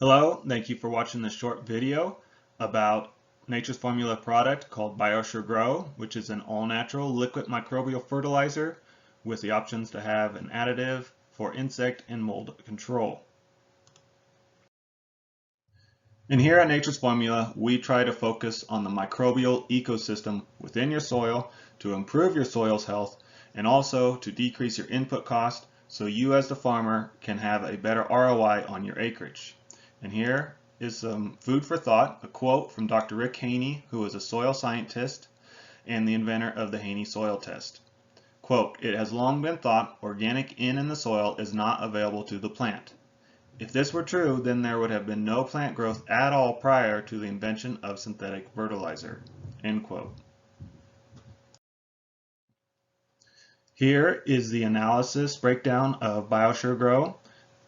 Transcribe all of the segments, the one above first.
Hello, thank you for watching this short video about Nature's Formula product called Bioshock, which is an all-natural liquid microbial fertilizer with the options to have an additive for insect and mold control. And here at Nature's Formula, we try to focus on the microbial ecosystem within your soil to improve your soil's health and also to decrease your input cost so you as the farmer can have a better ROI on your acreage. And here is some food for thought, a quote from Dr. Rick Haney, who is a soil scientist and the inventor of the Haney soil test. Quote, "It has long been thought organic in the soil is not available to the plant. If this were true, then there would have been no plant growth at all prior to the invention of synthetic fertilizer." End quote. Here is the analysis breakdown of Bioshock.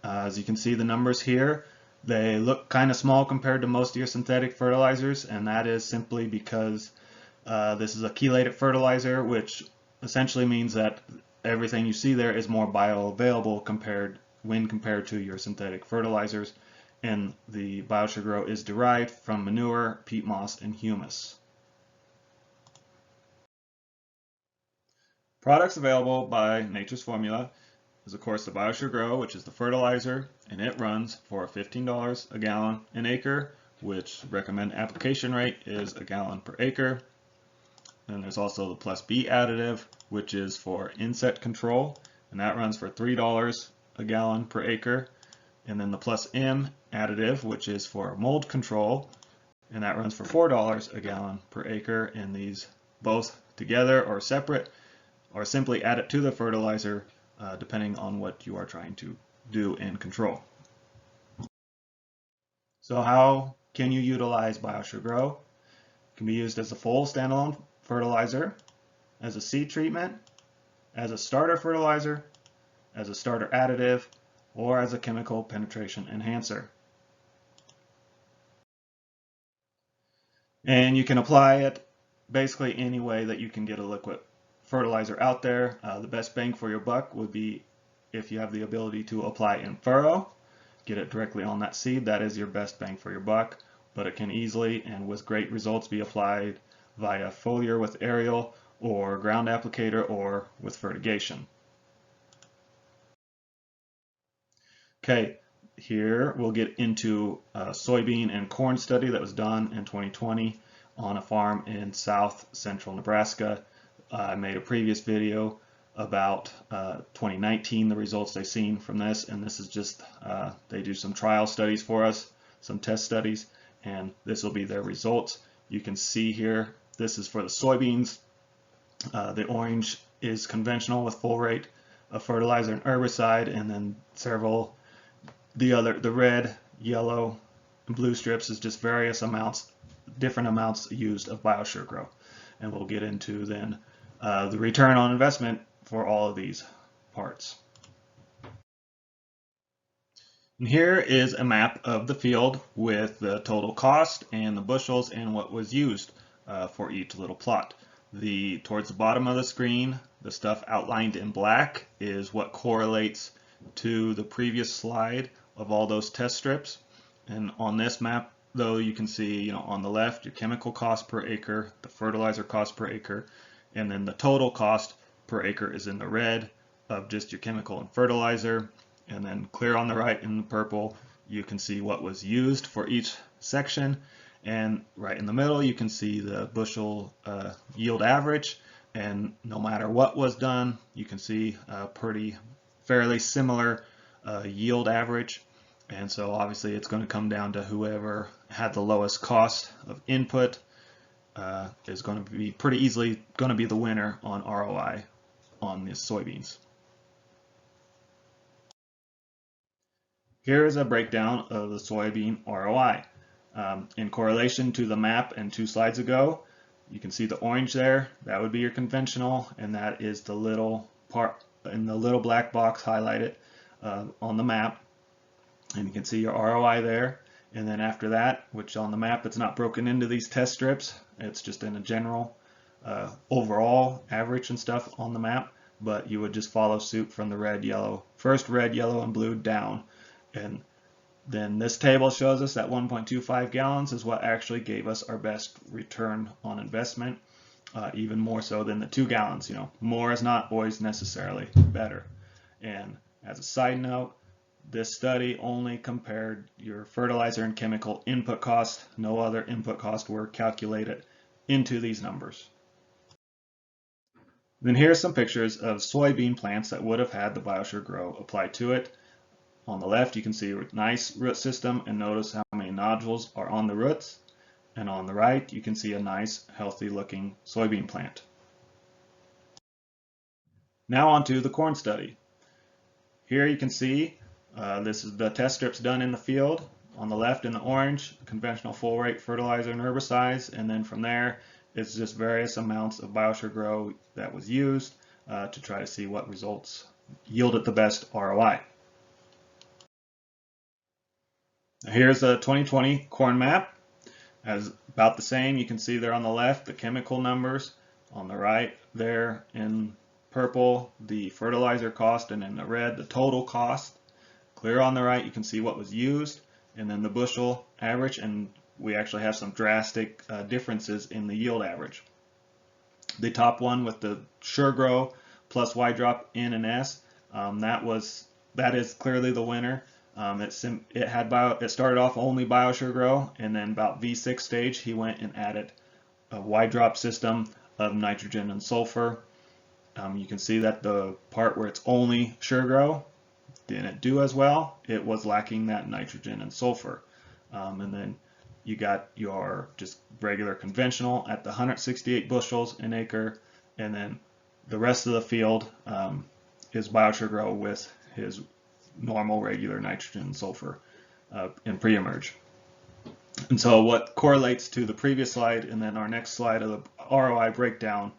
As you can see the numbers here, they look kind of small compared to most of your synthetic fertilizers, and that is simply because this is a chelated fertilizer, which essentially means that everything you see there is more bioavailable when compared to your synthetic fertilizers, and the Bioshock is derived from manure, peat moss, and humus. Products available by Nature's Formula is of course the Bioshock, which is the fertilizer, and it runs for $15 a gallon an acre, which recommended application rate is a gallon per acre. Then there's also the Plus B additive, which is for insect control, and that runs for $3 a gallon per acre. And then the Plus M additive, which is for mold control, and that runs for $4 a gallon per acre. And these both together or separate or simply add it to the fertilizer depending on what you are trying to do and control. So how can you utilize Bioshock? It can be used as a full standalone fertilizer, as a seed treatment, as a starter fertilizer, as a starter additive, or as a chemical penetration enhancer. And you can apply it basically any way that you can get a liquid fertilizer out there. The best bang for your buck would be if you have the ability to apply in furrow, get it directly on that seed. That is your best bang for your buck, but it can easily and with great results be applied via foliar with aerial or ground applicator or with fertigation. Okay, here we'll get into a soybean and corn study that was done in 2020 on a farm in south central Nebraska. I made a previous video about 2019, the results they've seen from this, and this is just, they do some trial studies for us, some test studies, and this will be their results. You can see here, this is for the soybeans. The orange is conventional with full rate of fertilizer and herbicide, and then the red, yellow, and blue strips is just various amounts, different amounts used of Bioshock. And we'll get into then the return on investment for all of these parts. And here is a map of the field with the total cost and the bushels and what was used for each little plot. Towards the bottom of the screen, the stuff outlined in black is what correlates to the previous slide of all those test strips. And on this map, though, you can see, on the left, your chemical cost per acre, the fertilizer cost per acre, and then the total cost per acre is in the red of just your chemical and fertilizer. And then clear on the right in the purple, you can see what was used for each section. And right in the middle, you can see the bushel yield average. And no matter what was done, you can see a fairly similar yield average. And so obviously it's going to come down to whoever had the lowest cost of input is going to be pretty easily going to be the winner on ROI on the soybeans. Here is a breakdown of the soybean ROI. In correlation to the map and 2 slides ago, you can see the orange there. That would be your conventional, and that is the little part in the little black box highlighted on the map. And you can see your ROI there. And then after that, which on the map it's not broken into these test strips, it's just in a general overall average and stuff on the map, but you would just follow suit from the red, yellow, first red, yellow, and blue down. And Then this table shows us that 1.25 gallons is what actually gave us our best return on investment, even more so than the 2 gallons. More is not always necessarily better. And as a side note, this study only compared your fertilizer and chemical input costs. No other input costs were calculated into these numbers. Then here's some pictures of soybean plants that would have had the Bioshock Grow applied to it. On the left, you can see a nice root system and notice how many nodules are on the roots. And on the right, you can see a nice, healthy looking soybean plant. Now on to the corn study. Here you can see this is the test strips done in the field. On the left in the orange, conventional full rate fertilizer and herbicides, and then from there it's just various amounts of Bioshock Grow that was used to try to see what results yielded the best ROI. Here's a 2020 corn map. As about the same, you can see there on the left the chemical numbers, on the right there in purple the fertilizer cost, and in the red the total cost. Clear on the right you can see what was used, and then the bushel average, and we actually have some drastic differences in the yield average. The top one with the Sure Grow plus Y drop N and S, that is clearly the winner. It started off only Bioshock Grow, and then about V6 stage he went and added a Y drop system of nitrogen and sulfur. You can see that the part where it's only Sure Grow didn't do as well. It was lacking that nitrogen and sulfur. And then you got your just regular conventional at the 168 bushels an acre, and then the rest of the field is Bioshock Grow with his normal regular nitrogen and sulfur in pre-emerge. And so what correlates to the previous slide, and then our next slide of the ROI breakdown,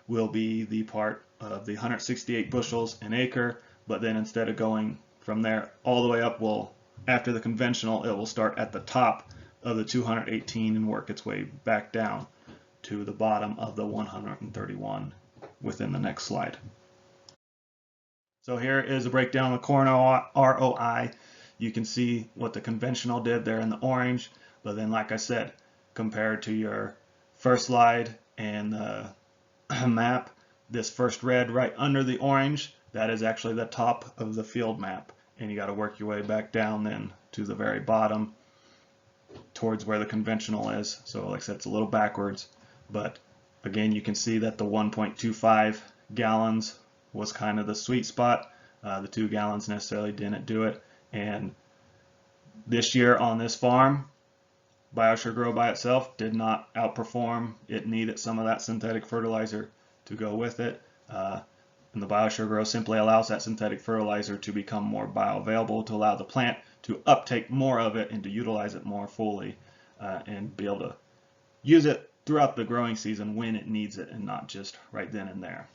will be the part of the 168 bushels an acre, but then instead of going from there all the way up, after the conventional, it will start at the top of the 218 and work its way back down to the bottom of the 131 within the next slide. So here is a breakdown of the corn ROI. You can see what the conventional did there in the orange, but then like I said, compared to your first slide and the map, this first red right under the orange, that is actually the top of the field map, and you got to work your way back down then to the very bottom towards where the conventional is. So like I said, it's a little backwards, but again you can see that the 1.25 gallons was kind of the sweet spot. The 2 gallons necessarily didn't do it, and this year on this farm, Bioshock Grow by itself did not outperform. It needed some of that synthetic fertilizer to go with it, and the Bioshock Grow simply allows that synthetic fertilizer to become more bioavailable, to allow the plant to uptake more of it and to utilize it more fully, and be able to use it throughout the growing season when it needs it and not just right then and there.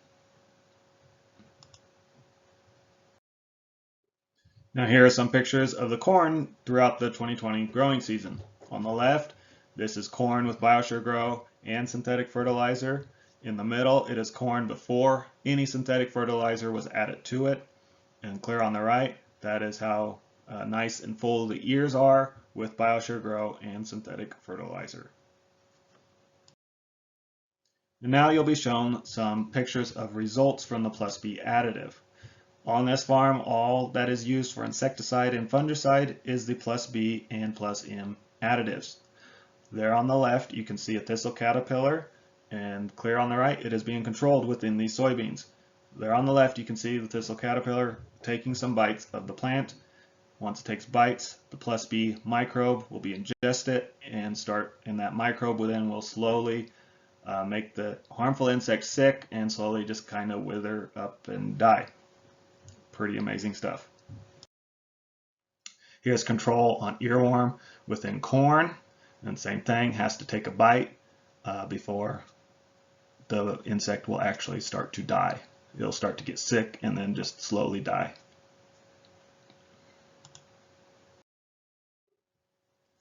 Now here are some pictures of the corn throughout the 2020 growing season. On the left, this is corn with Bioshock Grow and synthetic fertilizer. In the middle, it is corn before any synthetic fertilizer was added to it. And clear on the right, that is how nice and full the ears are with Bioshock Grow and synthetic fertilizer. And now you'll be shown some pictures of results from the Plus B additive. On this farm, all that is used for insecticide and fungicide is the Plus B and Plus M additives. There on the left, you can see a thistle caterpillar, and clear on the right, it is being controlled within these soybeans. There on the left, you can see the thistle caterpillar taking some bites of the plant. Once it takes bites, the Plus B microbe will be ingested, and that microbe then will slowly make the harmful insect sick and slowly just kind of wither up and die. Pretty amazing stuff. Here's control on earworm within corn, and same thing, has to take a bite before the insect will actually start to die. It'll start to get sick and then just slowly die.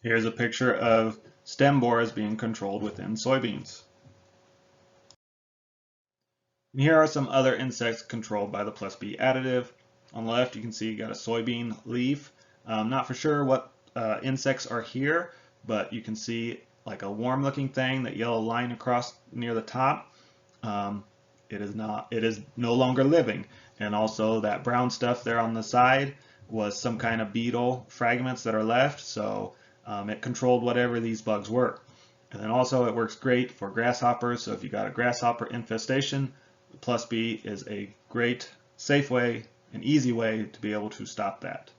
Here's a picture of stem borers being controlled within soybeans. And here are some other insects controlled by the Plus B additive. On the left, you can see you got a soybean leaf. I'm not for sure what insects are here, but you can see like a worm looking thing, that yellow line across near the top. It is no longer living. And also that brown stuff there on the side was some kind of beetle fragments that are left, so it controlled whatever these bugs were. And then also it works great for grasshoppers, so if you got a grasshopper infestation, Plus B is a great, safe way, an easy way to be able to stop that.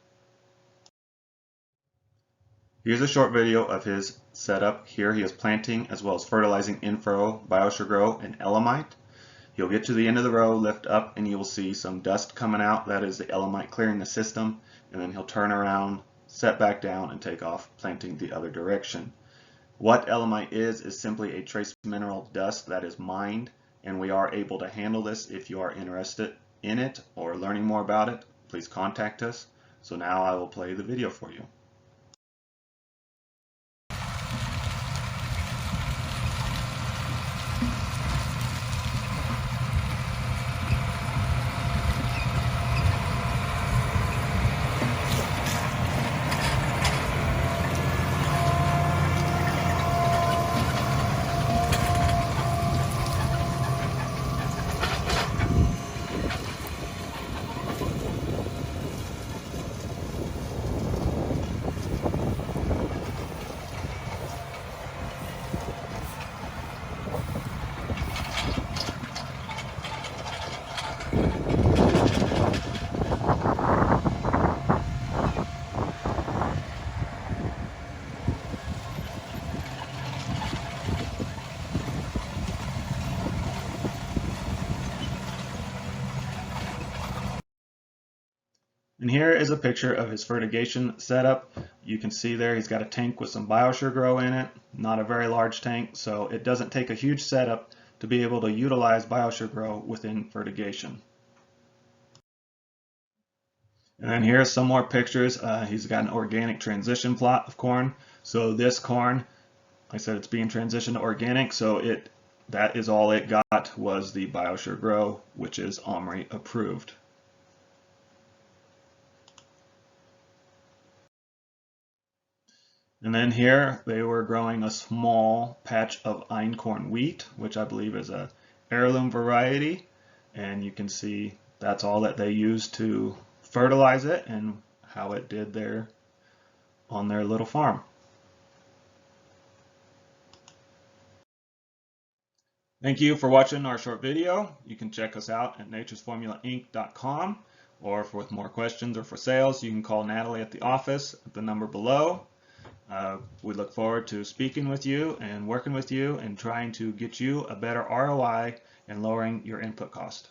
Here's a short video of his setup. Here he is planting as well as fertilizing in-furrow, Bioshock Roi, and Elamite. You'll get to the end of the row, lift up, and you will see some dust coming out. That is the Elamite clearing the system. And then he'll turn around, set back down, and take off planting the other direction. What Elamite is simply a trace mineral dust that is mined, and we are able to handle this. If you are interested in it or learning more about it, please contact us. So now I will play the video for you. And here is a picture of his fertigation setup. You can see there he's got a tank with some Bioshock Roi in it, not a very large tank, so it doesn't take a huge setup to be able to utilize Bioshock Roi within fertigation. And then here's some more pictures. He's got an organic transition plot of corn. So this corn, like I said, it's being transitioned to organic, so that is all it got was the Bioshock Roi, which is OMRI approved. And then here they were growing a small patch of einkorn wheat, which I believe is a heirloom variety. And you can see that's all that they used to fertilize it and how it did there on their little farm. Thank you for watching our short video. You can check us out at naturesformulainc.com, or with more questions or for sales, you can call Natalie at the office at the number below. We look forward to speaking with you and working with you and trying to get you a better ROI and lowering your input cost.